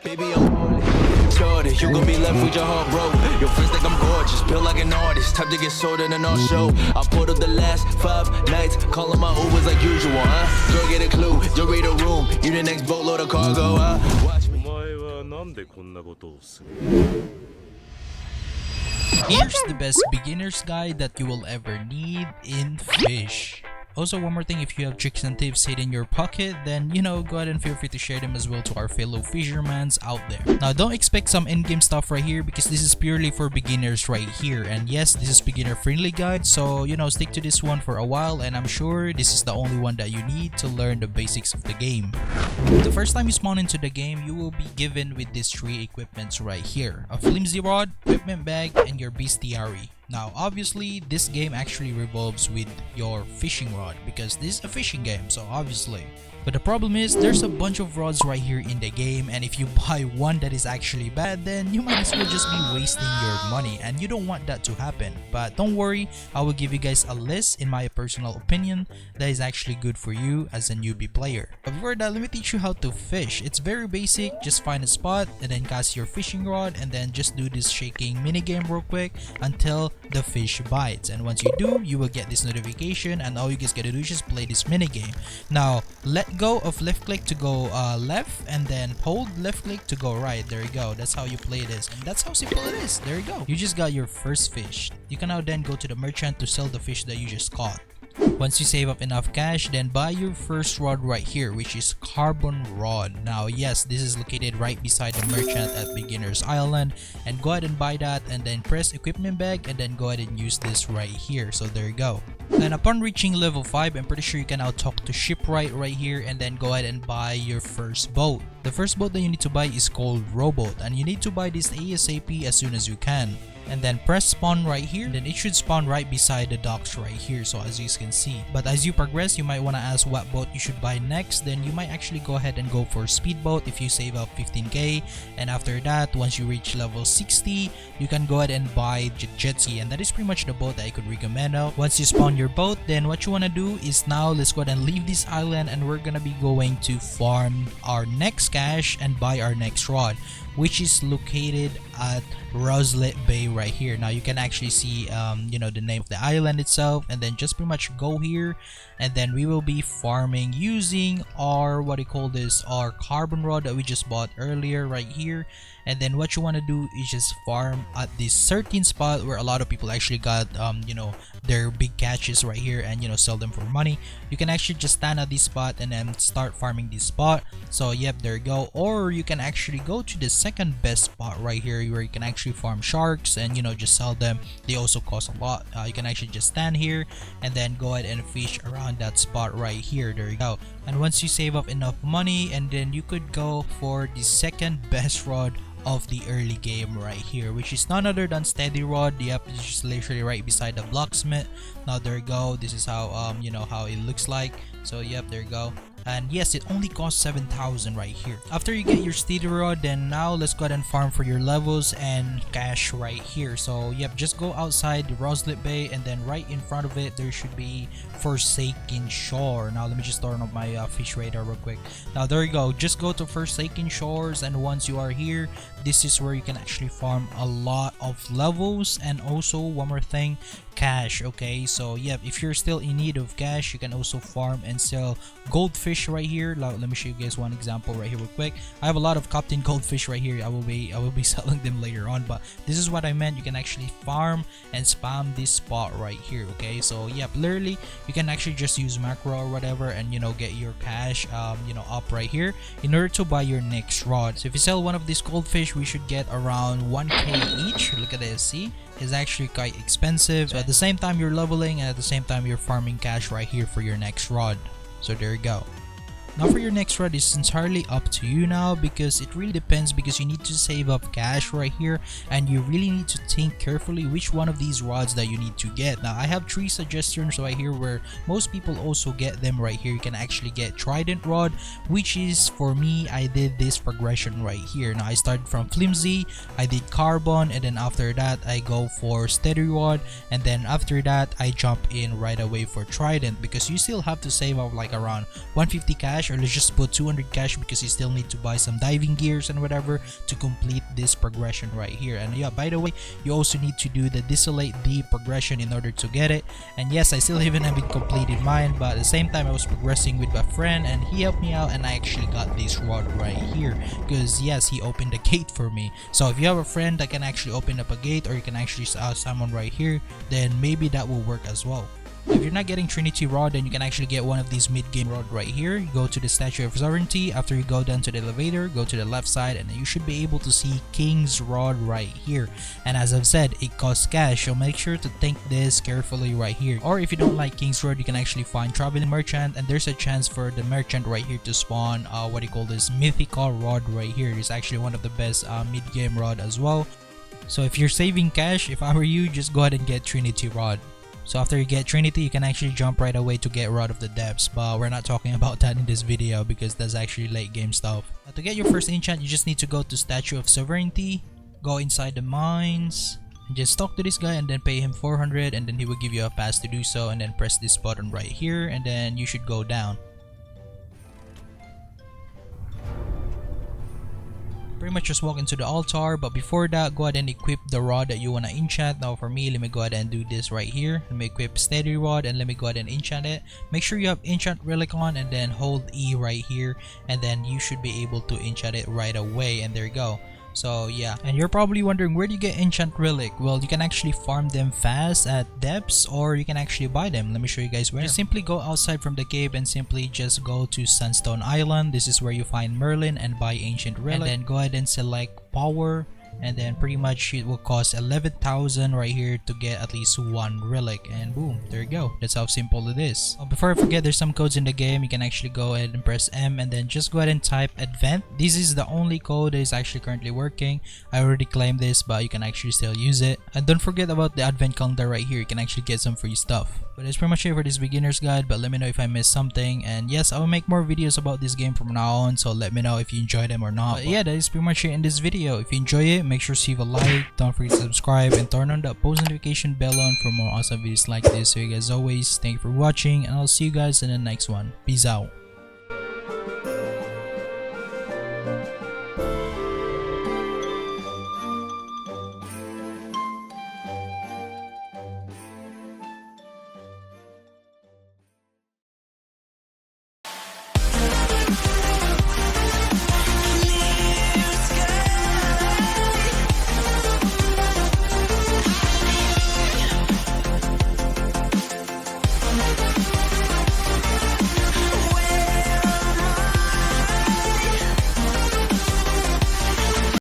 Baby, I'm shorty. You gon' be left with your heart broke. Your friends think I'm gorgeous, built like an artist. Time to get sold in an art show. I pulled up the last 5 nights, calling my Ubers like usual, huh? Girl, get a clue, you read a room. You the next boatload of cargo, huh? Watch me. Here's the best beginner's guide that you will ever need in Fisch. Also, one more thing, if you have tricks and tips hidden in your pocket, then go ahead and feel free to share them as well to our fellow fishermans out there. Now, don't expect some in-game stuff right here because this is purely for beginners right here. And yes, this is beginner friendly guide, so stick to this one for a while, and I'm sure this is the only one that you need to learn the basics of the game. The first time you spawn into the game, you will be given with these 3 equipments right here: a flimsy rod, equipment bag, and your bestiary. Now, obviously, this game actually revolves with your fishing rod because this is a fishing game, so obviously. But the problem is, there's a bunch of rods right here in the game, and if you buy one that is actually bad, then you might as well just be wasting your money, and you don't want that to happen. But don't worry, I will give you guys a list, in my personal opinion, that is actually good for you as a newbie player. But before that, let me teach you how to fish. It's very basic. Just find a spot and then cast your fishing rod, and then just do this shaking minigame real quick until the fish bites. And once you do, you will get this notification, and all you guys gotta do is just play this minigame. Now, let go of left click to go left, and then hold left click to go right. There you go. That's how you play this, and that's how simple it is. There you go. You just got your first fish. You can now then go to the merchant to sell the fish that you just caught. Once you save up enough cash, then buy your first rod right here, which is carbon rod. Now, yes, this is located right beside the merchant at Beginner's Island, and go ahead and buy that, and then press equipment bag, and then go ahead and use this right here. So there you go. And upon reaching level 5, I'm pretty sure you can now talk to shipwright right here, and then go ahead and buy your first boat. The first boat that you need to buy is called Rowboat, and you need to buy this ASAP as soon as you can. And then press spawn right here, then it should spawn right beside the docks right here, so as you can see. But as you progress, you might want to ask what boat you should buy next. Then you might actually go ahead and go for speedboat if you save up 15k, and after that, once you reach level 60, you can go ahead and buy jet ski, and that is pretty much the boat that I could recommend out. Once you spawn your boat, then what you want to do is now let's go ahead and leave this island, and we're gonna be going to farm our next cash and buy our next rod, which is located at Roslet Bay right here. Now you can actually see the name of the island itself, and then just pretty much go here, and then we will be farming using our our carbon rod that we just bought earlier right here. And then what you want to do is just farm at this certain spot where a lot of people actually got their big catches right here, and sell them for money. You can actually just stand at this spot and then start farming this spot. So yep, there you go. Or you can actually go to the second best spot right here where you can actually farm sharks and just sell them. They also cost a lot. You can actually just stand here and then go ahead and fish around that spot right here. There you go. And once you save up enough money, and then you could go for the second best rod of the early game right here, which is none other than steady rod. Yep, it's just literally right beside the blacksmith. Now there you go. This is how how it looks like. So yep, there you go. And yes, it only costs 7,000 right here. After you get your steady rod, then now let's go ahead and farm for your levels and cash right here. So yep, just go outside the Roslet Bay, and then right in front of it there should be Forsaken Shore. Now let me just turn up my fish radar real quick. Now there you go. Just go to Forsaken Shores, and once you are here, this is where you can actually farm a lot of levels, and also one more thing, cash. Okay, so yep, if you're still in need of cash, you can also farm and sell goldfish right here. Let me show you guys one example right here real quick. I have a lot of Captain Goldfish right here. I will be selling them later on, but this is what I meant. You can actually farm and spam this spot right here. Okay, so yep, literally you can actually just use macro or whatever, and get your cash up right here in order to buy your next rod. So if you sell one of these goldfish, we should get around 1k each. Look at this. See, it's actually quite expensive. So at the same time you're leveling, and at the same time you're farming cash right here for your next rod. So there you go. Now for your next rod, it's entirely up to you now, because it really depends, because you need to save up cash right here, and you really need to think carefully which one of these rods that you need to get. Now I have 3 suggestions right here where most people also get them right here. You can actually get Trident rod, which is, for me, I did this progression right here. Now I started from flimsy, I did carbon, and then after that I go for steady rod, and then after that I jump in right away for Trident, because you still have to save up like around 150 cash cash, or let's just put 200 cash because you still need to buy some diving gears and whatever to complete this progression right here. And yeah, by the way, you also need to do the desolate the progression in order to get it. And yes, I still even haven't completed mine, but at the same time I was progressing with my friend and he helped me out, and I actually got this rod right here because yes, he opened the gate for me. So if you have a friend that can actually open up a gate, or you can actually someone right here, then maybe that will work as well. If you're not getting Trinity Rod, then you can actually get one of these mid-game rod right here. You go to the Statue of Sovereignty. After you go down to the elevator, go to the left side, and you should be able to see King's Rod right here. And as I've said, it costs cash, so make sure to think this carefully right here. Or if you don't like King's Rod, you can actually find Traveling Merchant, and there's a chance for the merchant right here to spawn what do you call this, mythical rod right here. It's actually one of the best mid-game rod as well. So if you're saving cash, if I were you, just go ahead and get Trinity Rod. So after you get Trinity, you can actually jump right away to get Rod of the Depths, but we're not talking about that in this video because that's actually late game stuff. Now, to get your first enchant, you just need to go to Statue of Sovereignty, go inside the mines, and just talk to this guy and then pay him 400, and then he will give you a pass to do so, and then press this button right here, and then you should go down. Pretty much just walk into the altar, but before that, go ahead and equip the rod that you want to enchant. Now for me, let me go ahead and do this right here. Let me equip Steady Rod and let me go ahead and enchant it. Make sure you have Enchant Relic on, and then hold E right here, and then you should be able to enchant it right away, and there you go. So yeah, and you're probably wondering, where do you get Enchant Relic? Well, you can actually farm them fast at depths, or you can actually buy them. Let me show you guys where. Just simply go outside from the cave and simply just go to Sunstone Island. This is where you find Merlin and buy Ancient Relic, and then go ahead and select Power, and then pretty much it will cost 11,000 right here to get at least one relic, and boom, there you go. That's how simple it is. Before I forget, there's some codes in the game. You can actually go ahead and press M and then just go ahead and type Advent. This is the only code that is actually currently working. I already claimed this, but you can actually still use it. And don't forget about the Advent calendar right here. You can actually get some free stuff. But that's pretty much it for this beginner's guide, but let me know if I missed something. And yes, I will make more videos about this game from now on, so let me know if you enjoy them or not. But yeah, that is pretty much it in this video. If you enjoy it, make sure to leave a like, don't forget to subscribe, and turn on the post notification bell on for more awesome videos like this. So you guys always, thank you for watching, and I'll see you guys in the next one. Peace out.